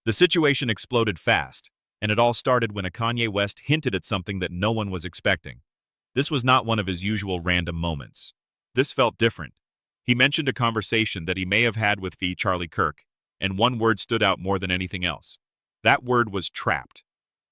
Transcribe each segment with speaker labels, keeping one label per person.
Speaker 1: The situation exploded fast, and it all started when a Kanye West hinted at something that no one was expecting. This was not one of his usual random moments. This felt different. He mentioned a conversation that he may have had with Charlie Kirk, and one word stood out more than anything else. That word was trapped.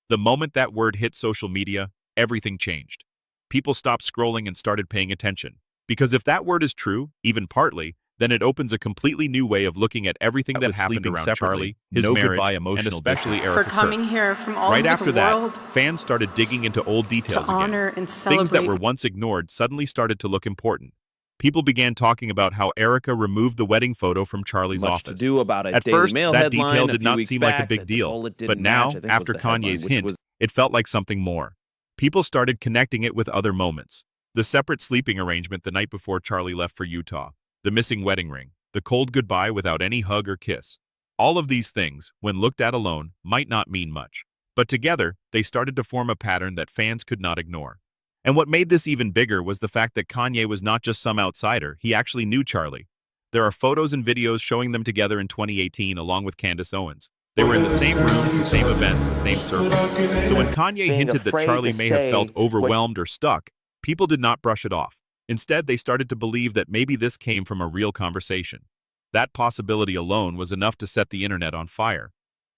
Speaker 1: The moment that word hit social media, everything changed. People stopped scrolling and started paying attention. Because if that word is true, even partly, then it opens a completely new way of looking at everything that happened around Charlie, his marriage, and especially Erika
Speaker 2: for coming here from all
Speaker 1: right
Speaker 2: over
Speaker 1: after
Speaker 2: the world.
Speaker 1: That, fans started digging into old details
Speaker 2: to honor
Speaker 1: again.
Speaker 2: And celebrate.
Speaker 1: Things that were once ignored suddenly started to look important. People began talking about how Erika removed the wedding photo from Charlie's office.
Speaker 3: To do about a
Speaker 1: At
Speaker 3: Daily
Speaker 1: first,
Speaker 3: Mail
Speaker 1: that
Speaker 3: headline
Speaker 1: detail
Speaker 3: a
Speaker 1: did
Speaker 3: few
Speaker 1: not
Speaker 3: weeks
Speaker 1: seem like a
Speaker 3: back
Speaker 1: big
Speaker 3: that the
Speaker 1: deal,
Speaker 3: bullet didn't
Speaker 1: but now,
Speaker 3: match, I think
Speaker 1: after
Speaker 3: was the headline,
Speaker 1: Kanye's
Speaker 3: which
Speaker 1: hint,
Speaker 3: was
Speaker 1: it felt like something more. People started connecting it with other moments. The separate sleeping arrangement the night before Charlie left for Utah, the missing wedding ring, the cold goodbye without any hug or kiss. All of these things, when looked at alone, might not mean much. But together, they started to form a pattern that fans could not ignore. And what made this even bigger was the fact that Kanye was not just some outsider, he actually knew Charlie. There are photos and videos showing them together in 2018 along with Candace Owens. They were in the same rooms, the same events, the same circles. So when Kanye hinted that Charlie may have felt overwhelmed or stuck, people did not brush it off. Instead, they started to believe that maybe this came from a real conversation. That possibility alone was enough to set the internet on fire.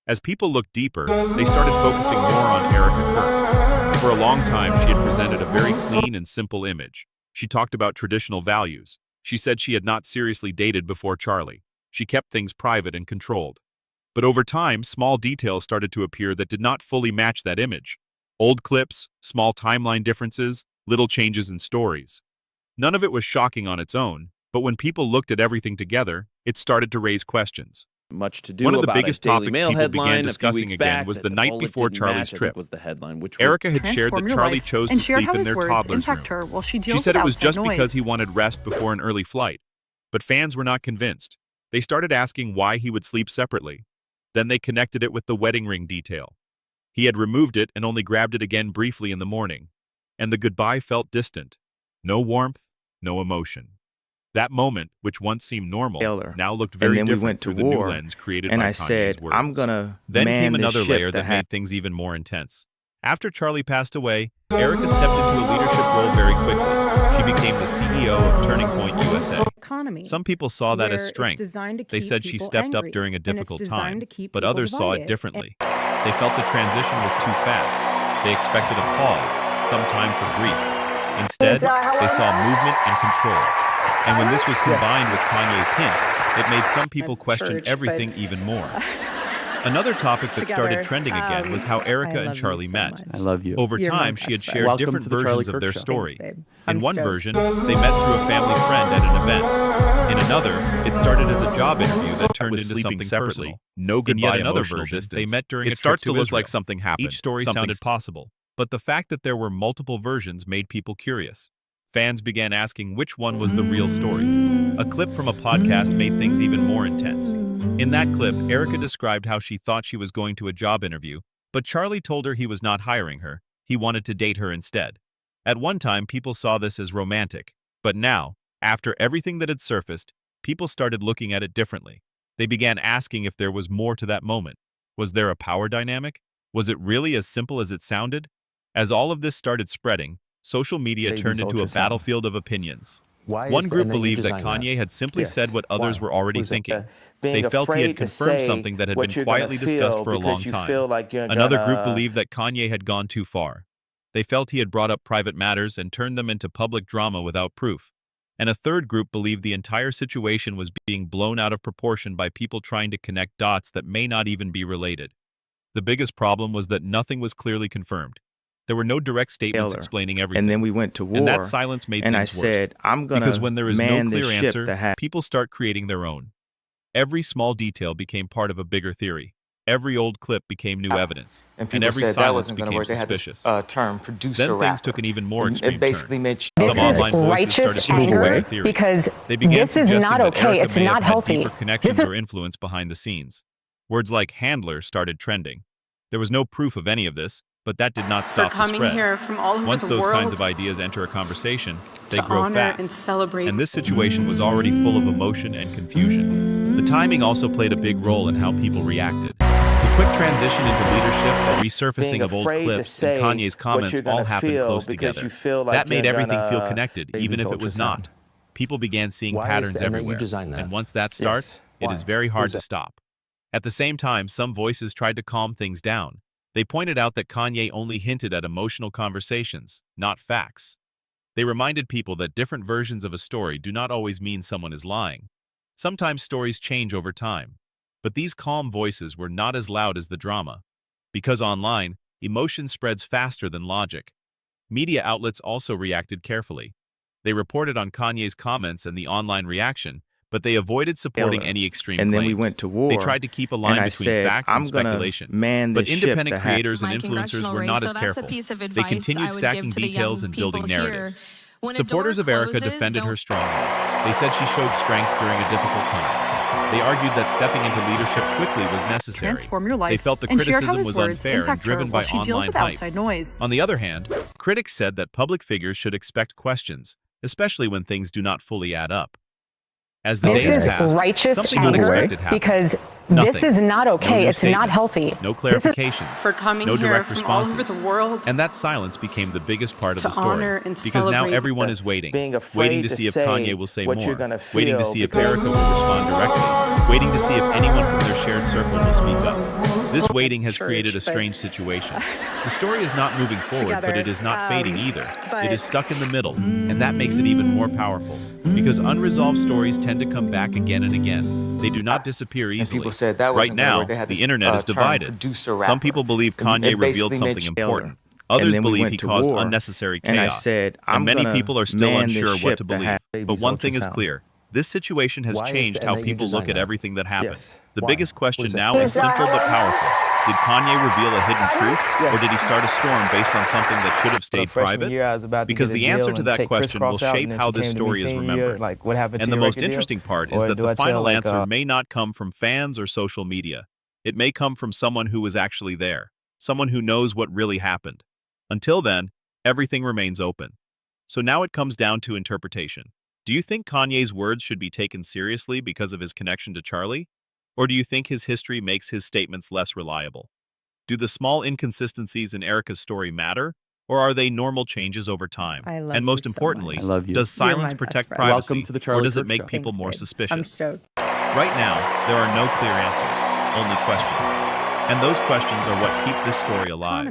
Speaker 1: As people looked deeper, they started focusing more on Erika Kirk. For a long time, she had presented a very clean and simple image. She talked about traditional values. She said she had not seriously dated before Charlie. She kept things private and controlled. But over time, small details started to appear that did not fully match that image. Old clips, small timeline differences, little changes in stories. None of it was shocking on its own, but when people looked at everything together, it started to raise questions.
Speaker 3: Much to do
Speaker 1: One of the
Speaker 3: about
Speaker 1: biggest
Speaker 3: a Daily
Speaker 1: topics
Speaker 3: Mail
Speaker 1: people
Speaker 3: headline
Speaker 1: began discussing again was the night before Charlie's trip.
Speaker 3: Was the headline, which
Speaker 1: Erika had shared that Charlie chose to sleep in their toddler's room. She said it was just because he wanted rest before an early flight. But fans were not convinced. They started asking why he would sleep separately. Then they connected it with the wedding ring detail. He had removed it and only grabbed it again briefly in the morning. And the goodbye felt distant. No warmth, no emotion. That moment, which once seemed normal, now looked very different through the new lens created by Kanye's words.
Speaker 4: I'm gonna
Speaker 1: Then
Speaker 4: man
Speaker 1: came another
Speaker 4: this
Speaker 1: layer
Speaker 4: ship
Speaker 1: that made things even more intense. After Charlie passed away, Erika stepped into a leadership role very quickly. She became the CEO of Turning Point USA. Some people saw that as strength. They said she stepped up during a difficult time, but others saw it differently. They felt the transition was too fast. They expected a pause, some time for grief. Instead, they saw movement and control. And when this was combined with Kanye's hint, it made some people question everything even more. Another topic that started trending again was how Erika and Charlie met.
Speaker 4: I love you.
Speaker 1: Over time, she had shared different versions of their story. In one
Speaker 2: stoked.
Speaker 1: version, they met through a family friend at an event. In another, it started as a job interview that turned into something personal. No goodbye. In yet another emotional version, distance. they met during
Speaker 5: It
Speaker 1: a
Speaker 5: starts
Speaker 1: trip
Speaker 5: to look
Speaker 1: Israel.
Speaker 5: like something happened.
Speaker 1: Each story sounded possible, but the fact that there were multiple versions made people curious. Fans began asking which one was the real story. A clip from a podcast made things even more intense. In that clip, Erika described how she thought she was going to a job interview, but Charlie told her he was not hiring her. He wanted to date her instead. At one time, people saw this as romantic, but now, after everything that had surfaced, people started looking at it differently. They began asking if there was more to that moment. Was there a power dynamic? Was it really as simple as it sounded? As all of this started spreading, social media turned into a battlefield of opinions. One group believed that Kanye had simply said what others were already thinking. They felt he had confirmed something that had been quietly discussed for a long time. Another group believed that Kanye had gone too far. They felt he had brought up private matters and turned them into public drama without proof. And a third group believed the entire situation was being blown out of proportion by people trying to connect dots that may not even be related. The biggest problem was that nothing was clearly confirmed. There were no direct statements explaining everything.
Speaker 4: And then we went to war.
Speaker 1: And that silence made things worse.
Speaker 4: And I said, I'm going to
Speaker 1: because when there is no clear answer,
Speaker 4: that
Speaker 1: people start creating their own. Every small detail became part of a bigger theory. Every old clip became new evidence. And every silence became suspicious.
Speaker 6: Term, producer
Speaker 1: then
Speaker 6: rapper.
Speaker 1: things took an even more extreme
Speaker 6: It basically
Speaker 1: turn.
Speaker 6: made
Speaker 1: Some
Speaker 7: This is
Speaker 1: online voices started
Speaker 7: righteous
Speaker 1: pushing
Speaker 7: anger
Speaker 1: their theories.
Speaker 7: because
Speaker 1: They began
Speaker 7: this is
Speaker 1: suggesting
Speaker 7: not
Speaker 1: that
Speaker 7: okay.
Speaker 1: Erika
Speaker 7: It's
Speaker 1: may
Speaker 7: not
Speaker 1: have had
Speaker 7: healthy.
Speaker 1: deeper connections
Speaker 7: This is
Speaker 1: or influence behind the scenes. Words like handler started trending. There was no proof of any of this, but that did not stop the
Speaker 2: coming
Speaker 1: spread.
Speaker 2: here from all over
Speaker 1: Once
Speaker 2: the
Speaker 1: those
Speaker 2: world
Speaker 1: kinds of ideas enter a conversation, they
Speaker 2: to
Speaker 1: grow
Speaker 2: honor
Speaker 1: fast.
Speaker 2: and celebrate.
Speaker 1: And this situation was already full of emotion and confusion. The timing also played a big role in how people reacted. The quick transition into leadership, a resurfacing of old clips, and Kanye's comments all happened close together. That made everything feel connected, even if it was not. People began seeing patterns everywhere, and once that starts, it is very hard to stop. At the same time, some voices tried to calm things down. They pointed out that Kanye only hinted at emotional conversations, not facts. They reminded people that different versions of a story do not always mean someone is lying. Sometimes stories change over time. But these calm voices were not as loud as the drama. Because online, emotion spreads faster than logic. Media outlets also reacted carefully. They reported on Kanye's comments and the online reaction, but they avoided supporting any extreme claims.
Speaker 2: And then we went to war.
Speaker 1: They tried to keep a line between facts and speculation. But independent creators and influencers were not as careful. They continued stacking details and building narratives. Supporters of Erika defended her strongly. They said she showed strength during a difficult time. They argued that stepping into leadership quickly was necessary.
Speaker 3: Transform your life.
Speaker 1: They felt the criticism was unfair and driven by online hype. On the other hand, critics said that public figures should expect questions, especially when things do not fully add up. As the days passed,
Speaker 4: righteous
Speaker 1: something
Speaker 4: anger
Speaker 1: unexpected happened.
Speaker 4: Because
Speaker 1: Nothing.
Speaker 4: this is not okay.
Speaker 1: No
Speaker 4: it's not healthy.
Speaker 1: No clarifications.
Speaker 5: For coming
Speaker 1: no
Speaker 5: here
Speaker 1: direct
Speaker 5: from
Speaker 1: responses.
Speaker 5: all over the world.
Speaker 1: And that silence became the biggest part of the story.
Speaker 5: Honor and
Speaker 1: because now
Speaker 5: celebrate
Speaker 1: everyone is waiting.
Speaker 2: Waiting
Speaker 1: to see if Kanye will say more.
Speaker 2: Waiting
Speaker 1: to see if Erika will respond directly. Waiting to see if anyone from their shared circle will speak up. This waiting has created a strange situation. The story is not moving forward, but it is not fading either. It is stuck in the middle, and that makes it even more powerful. Because unresolved stories tend to come back again and again. They do not disappear easily.
Speaker 6: People said that
Speaker 1: right now, the internet is divided. Some people believe Kanye revealed something important. Others believe he caused unnecessary chaos. And many people are still unsure what to believe. But one thing is clear. This situation has changed how people look at everything that happened. The biggest question now is simple but powerful. Did Kanye reveal a hidden truth, or did he start a storm based on something that should have stayed private? Because the answer to that question will shape how this story is remembered. And the most interesting part is that the final answer may not come from fans or social media. It may come from someone who was actually there, someone who knows what really happened. Until then, everything remains open. So now it comes down to interpretation. Do you think Kanye's words should be taken seriously because of his connection to Charlie? Or do you think his history makes his statements less reliable? Do the small inconsistencies in Erika's story matter, or are they normal changes over time? And most importantly, does silence protect privacy, or does it make people more suspicious?
Speaker 3: I'm stoked.
Speaker 1: Right now, there are no clear answers, only questions. And those questions are what keep this story alive.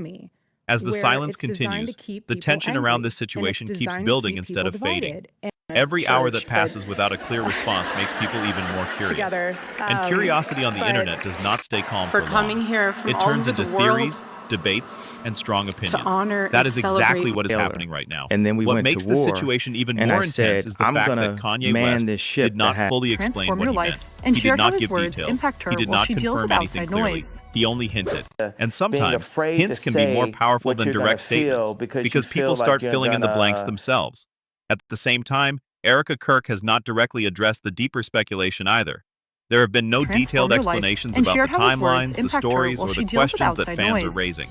Speaker 1: As the silence continues, the tension around this situation keeps building instead of fading. Every hour that passes without a clear response makes people even more curious. And curiosity on the internet does not stay calm for long. It turns into theories, debates, and strong opinions. That is exactly what is happening right now.
Speaker 2: And then
Speaker 1: what makes the situation even more intense is the fact that Kanye West did not fully explain what he meant. He did not give details. He did not confirm anything clearly. He only hinted. And sometimes, hints can be more powerful than direct statements because people start filling in the blanks themselves. At the same time, Erika Kirk has not directly addressed the deeper speculation either. There have been no detailed explanations about the timelines, the stories, or the questions that fans are raising.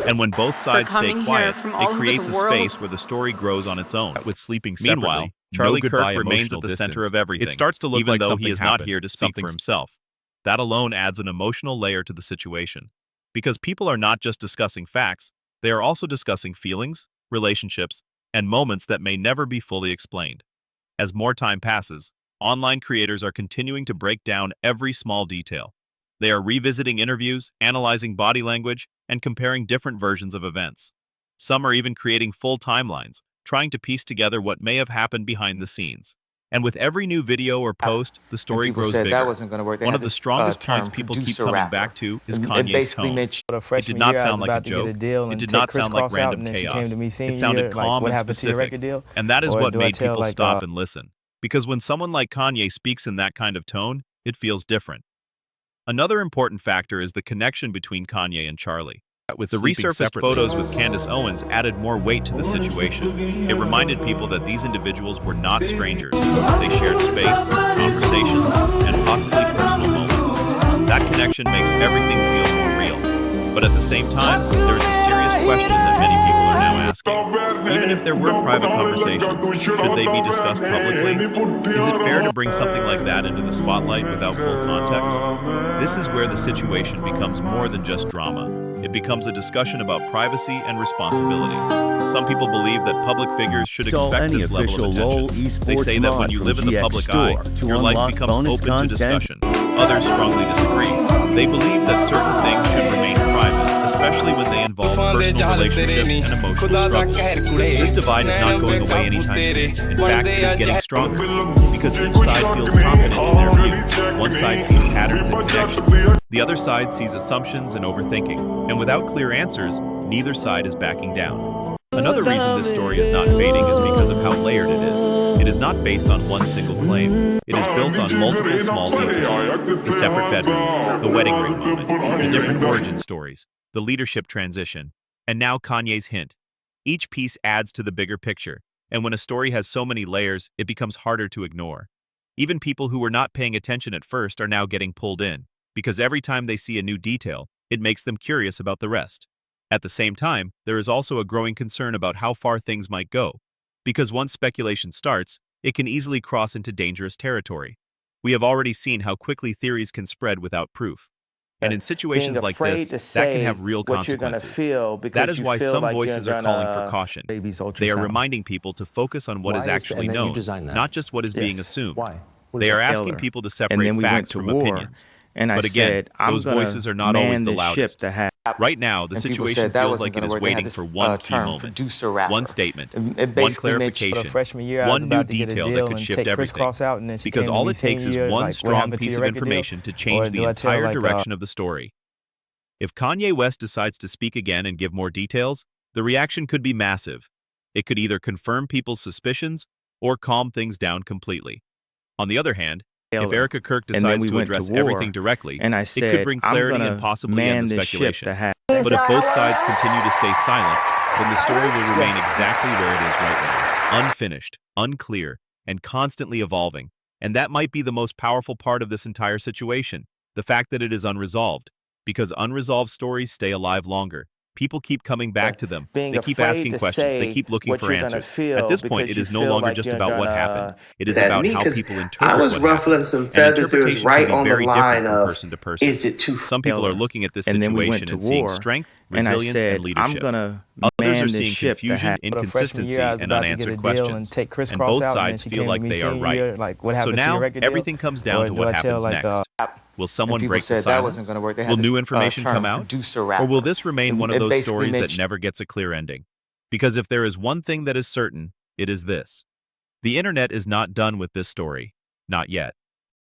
Speaker 1: And when both sides stay quiet, it creates a space where the story grows on its own. With sleeping separately, meanwhile, Charlie Kirk remains at the center of everything. It starts to look even like though he is not here to speak for himself. That alone adds an emotional layer to the situation. Because people are not just discussing facts, they are also discussing feelings, relationships, and moments that may never be fully explained. As more time passes, online creators are continuing to break down every small detail. They are revisiting interviews, analyzing body language, and comparing different versions of events. Some are even creating full timelines, trying to piece together what may have happened behind the scenes. And with every new video or post, the story grows bigger. One of the strongest points people keep coming back to is Kanye's tone. It did not sound like a joke. It did not sound like random chaos. It sounded calm and specific. And that is what made people stop and listen. Because when someone like Kanye speaks in that kind of tone, it feels different. Another important factor is the connection between Kanye and Charlie. With the resurfaced photos with Candace Owens added more weight to the situation. It reminded people that these individuals were not strangers. They shared space, conversations, and possibly personal moments. That connection makes everything feel more real. But at the same time, there is a serious question that many people are now asking. Even if there were private conversations, should they be discussed publicly? Is it fair to bring something like that into the spotlight without full context? This is where the situation becomes more than just drama. It becomes a discussion about privacy and responsibility. Some people believe that public figures should expect this level of attention. They say that when you live in the public eye, your life becomes open to discussion. Others strongly disagree. They believe that certain things should remain private, especially when they involve personal relationships and emotional struggles. This divide is not going away anytime soon. In fact, it is getting stronger, because each side feels confident in their view. One side sees patterns and connections. The other side sees assumptions and overthinking. And without clear answers, neither side is backing down. Another reason this story is not fading is because of how layered it is. It is not based on one single claim. It is built on multiple small details. The separate bedroom, the wedding ring moment, the different origin stories, the leadership transition, and now Kanye's hint. Each piece adds to the bigger picture, and when a story has so many layers, it becomes harder to ignore. Even people who were not paying attention at first are now getting pulled in, because every time they see a new detail, it makes them curious about the rest. At the same time, there is also a growing concern about how far things might go, because once speculation starts, it can easily cross into dangerous territory. We have already seen how quickly theories can spread without proof. And in situations like this, that can have real consequences. That is why some voices are calling for caution. They are reminding people to focus on what is actually known, not just what is being assumed. They are asking people to separate facts from opinions. But again, those voices are not always the loudest. Right now, the situation feels like it is waiting for one key moment, one statement, one clarification, one new detail that could shift everything. Because all it takes is one strong piece of information to change the entire direction of the story. If Kanye West decides to speak again and give more details, the reaction could be massive. It could either confirm people's suspicions or calm things down completely. On the other hand, if Erika Kirk decides to address everything directly, it could bring clarity and possibly end the speculation. But if both sides continue to stay silent, then the story will remain exactly where it is right now, unfinished, unclear, and constantly evolving. And that might be the most powerful part of this entire situation, the fact that it is unresolved. Because unresolved stories stay alive longer. People keep coming back to them. They keep asking questions. They keep looking for answers. At this point, it is no longer just about what happened. It is about how people interpret
Speaker 2: I was ruffling some feathers. It was right on the line of,
Speaker 1: person to person.
Speaker 2: Is it too
Speaker 1: Some people are looking at this situation and seeing strength, resilience, and leadership. Others are seeing confusion, inconsistency, and unanswered questions. And both sides feel like they are right. So now, everything comes down to what happens next. Will someone break the silence? Will new information come out? Or will this remain one of those stories that never gets a clear ending? Because if there is one thing that is certain, it is this. The internet is not done with this story. Not yet.